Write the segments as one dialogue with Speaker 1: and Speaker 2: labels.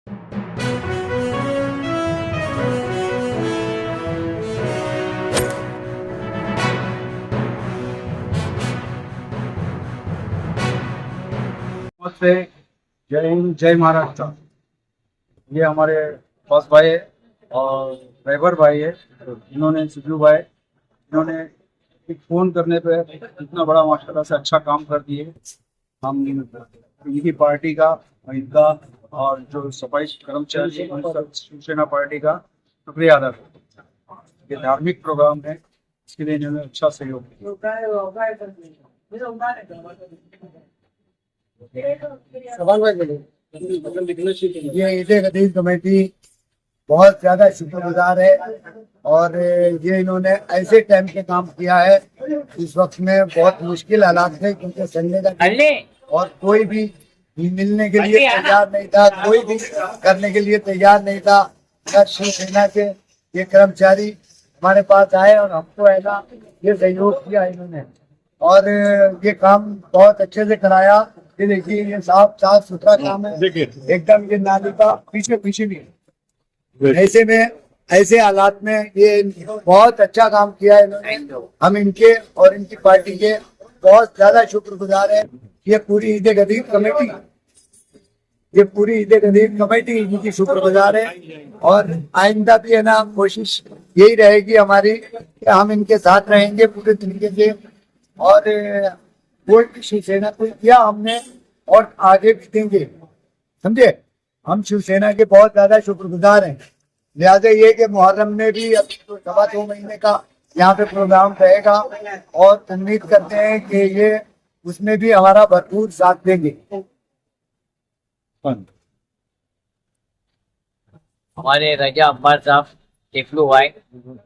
Speaker 1: नमस्ते, जय हिंद, जय महाराष्ट्र। ये हमारे बॉस भाई है और ड्राइवर भाई है। इन्होंने सिद्धू भाई, इन्होंने एक फोन करने पे इतना बड़ा माशाल्लाह से अच्छा काम कर दिए। हम इनकी पार्टी का, इनका और जो सफाई कर्मचारी हैं, उन सब शिवसेना पार्टी का शुक्रिया अदा करते हैं। ये धार्मिक प्रोग्राम है, इसके लिए इन्होंने अच्छा सहयोग
Speaker 2: ये ईदे गदीर कमेटी बहुत ज्यादा शुक्रगुजार है और ये इन्होंने ऐसे टाइम पे काम किया है। इस वक्त में बहुत मुश्किल हालात थे क्योंकि संडे का दिन और कोई भी मिलने के लिए तैयार नहीं था, कोई भी करने के लिए तैयार नहीं था। शिवसेना के ये कर्मचारी हमारे पास आए और हमको है ना ये सहयोग किया इन्होंने और ये काम बहुत अच्छे से कराया। ये देखिए, ये साफ सुथरा काम है एकदम। ये नाली का पीछे भी ऐसे में, ऐसे हालात में ये बहुत अच्छा काम किया है इन्होंने। हम इनके और इनकी पार्टी के बहुत ज्यादा शुक्रगुजार है। ये पूरी ईदे गदीर कमेटी, ये पूरी ईदे गदीर कमेटी इनकी शुक्रगुजार है और आइंदा भी है ना कोशिश यही रहेगी हमारी कि हम इनके साथ रहेंगे पूरे तरीके से और कोई भी शिवसेना को किया हमने और आगे भी देंगे, समझे। हम शिवसेना के बहुत ज्यादा शुक्रगुजार हैं। लिहाजा ये कि मुहर्रम में भी अभी तो 2.25 महीने का यहाँ पे प्रोग्राम रहेगा और उम्मीद करते हैं कि ये उसमें भी हमारा भरपूर साथ देंगे।
Speaker 3: हमारे रजा अब्बास साहब टिफलू भाई,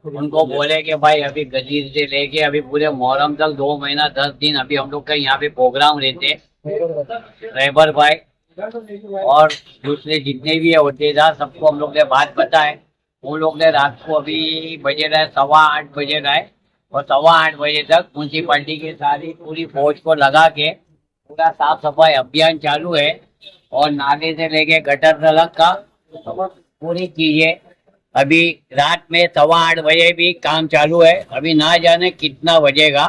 Speaker 3: उनको बोले कि भाई अभी गदीर से लेके अभी पूरे मुहर्रम तक 2 महीना 10 दिन अभी हम लोग का यहाँ पे प्रोग्राम रहते। ड्राइवर भाई और दूसरे जितने भी है अहदेदार सबको हम लोग ने बात बताए। उन लोग ने रात को अभी बजे रहे 8:15 बजे रहे और 8:15 बजे तक म्यूनसिपालिटी की सारी पूरी फौज को लगा के पूरा साफ सफाई अभियान चालू है और नाले से लेके गटर तक का पूरी चीजें अभी रात में 8:15 बजे भी काम चालू है। अभी ना जाने कितना बजेगा,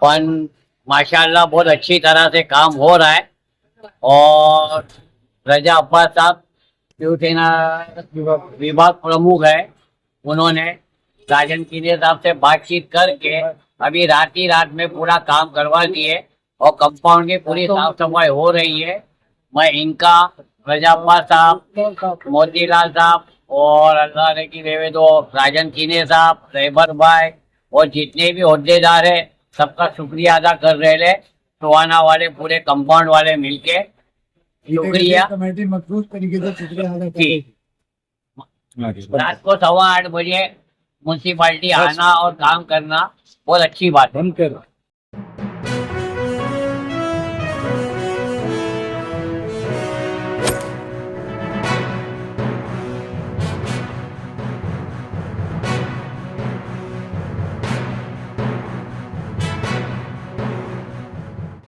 Speaker 3: पर माशाल्लाह बहुत अच्छी तरह से काम हो रहा है। और रजा अब्बास साहब शिवसेना विभाग प्रमुख है, उन्होंने राजन कीने साहब से बातचीत करके अभी रात में पूरा काम करवा दिए और कंपाउंड की पूरी साफ सफाई हो रही है। मैं इनका, रजा अब्बास साहब, मोतीलाल साहब और अल्लाह ने की देवे तो राजन कीने साहब, रेबर भाई और जितने भी अहदेदार है सबका शुक्रिया अदा कर रहे हैं। टोहाना वाले पूरे कंपाउंड वाले मिलके शुक्रिया।
Speaker 2: कमेटी मखसूस तरीके से शुक्रिया अदा
Speaker 3: ठीक, रात को 8:15 बजे म्यूनसिपालिटी आना और काम करना बहुत अच्छी बात है।